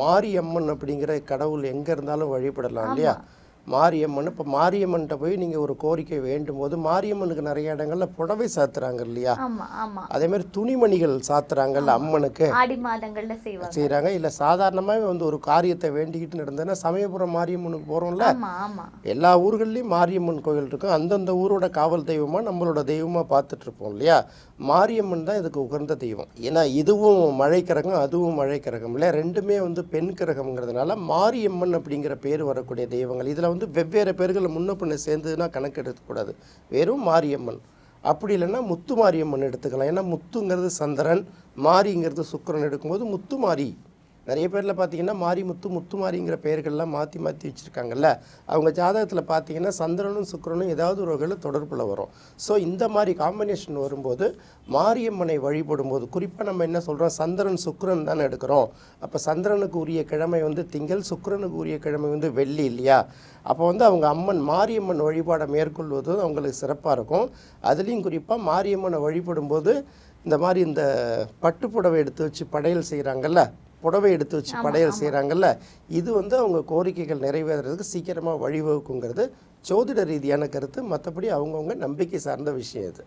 மாரியம்மன் அப்படிங்கிற கடவுள் எங்கே இருந்தாலும் வழிபடலாம் இல்லையா? மாரியம்மன் இப்போ மாரியம்மன்கிட்ட போய் நீங்கள் ஒரு கோரிக்கை வேண்டும் போது மாரியம்மனுக்கு நிறைய இடங்கள்ல புடவை சாத்துறாங்க இல்லையா? அதே மாதிரி துணிமணிகள் சாத்துறாங்கல்ல அம்மனுக்கு, ஆடி மாதங்கள்ல செய்கிறாங்க. இல்லை சாதாரணமாகவே வந்து ஒரு காரியத்தை வேண்டிக்கிட்டு நடந்ததுன்னா சமயபுரம் மாரியம்மனுக்கு போகிறோம்ல, எல்லா ஊர்கள்லையும் மாரியம்மன் கோயில் இருக்கும். அந்தந்த ஊரோட காவல் தெய்வமாக நம்மளோட தெய்வமாக பார்த்துட்டு இருப்போம் இல்லையா? மாரியம்மன் தான் இதுக்கு உகந்த தெய்வம். ஏன்னா இதுவும் மழை கிரகம், அதுவும் மழை கிரகம் இல்லையா? ரெண்டுமே வந்து பெண் கிரகம்ங்கிறதுனால மாரியம்மன் அப்படிங்கிற பேர் வரக்கூடிய தெய்வங்கள். இதில் வந்து வெவ்வேறு பேர்கள் முன்ன பின்ன சேர்ந்ததுன்னா கணக்கு எடுக்கக்கூடாது. வெறும் மாரியம்மன், அப்படி இல்லைன்னா முத்து மாரியம்மன் எடுத்துக்கலாம். ஏன்னா முத்துங்கிறது சந்திரன், மாரிங்கிறது சுக்கிரன் எடுக்கும்போது முத்து மாரி. நிறைய பேரில் பார்த்தீங்கன்னா மாரிமுத்து, முத்து மாரிங்கிற பெயர்கள்லாம் மாற்றி மாற்றி வச்சுருக்காங்கல்ல, அவங்க ஜாதகத்தில் பார்த்தீங்கன்னா சந்திரனும் சுக்கிரனும் ஏதாவது ஒரு வகையில் தொடர்பில் வரும். ஸோ இந்த மாதிரி காம்பினேஷன் வரும்போது மாரியம்மனை வழிபடும் போது குறிப்பாக நம்ம என்ன சொல்கிறோம், சந்திரன் சுக்கிரன் தானே எடுக்கிறோம். அப்போ சந்திரனுக்கு உரிய கிழமை வந்து திங்கள், சுக்கிரனுக்கு உரிய கிழமை வந்து வெள்ளி இல்லையா? அப்போ வந்து அவங்க அம்மன் மாரியம்மன் வழிபாடை மேற்கொள்வது அவங்களுக்கு சிறப்பாக இருக்கும். அதுலேயும் குறிப்பாக மாரியம்மனை வழிபடும் போது இந்த மாதிரி இந்த பட்டுப்புடவை எடுத்து வச்சு படையல் செய்கிறாங்கல்ல, புடவை எடுத்து வச்சு படையல் செய்கிறாங்கல்ல, இது வந்து அவங்க கோரிக்கைகள் நிறைவேறதுக்கு சீக்கிரமாக வழிவகுக்குங்கிறது ஜோதிட ரீதியான கருத்து. மற்றபடி அவங்கவுங்க நம்பிக்கை சார்ந்த விஷயம் இது.